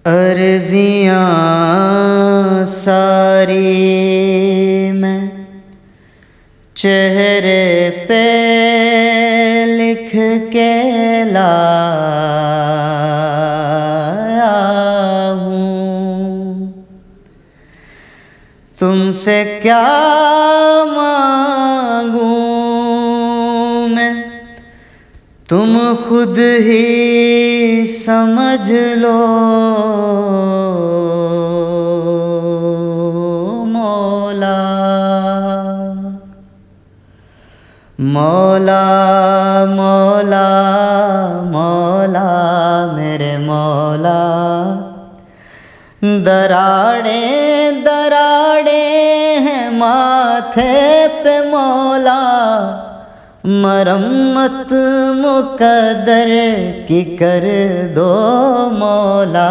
अर्ज़ियाँ सारी मैं चेहरे पे लिख के लाया हूँ। तुमसे क्या मांगूं मैं, तुम खुद ही समझ लो मौला। मौला मौला मौला मेरे मौला, दराड़ें दराड़ें हैं माथे पे मौला, मरम्मत मुकद्दर की कर दो मौला।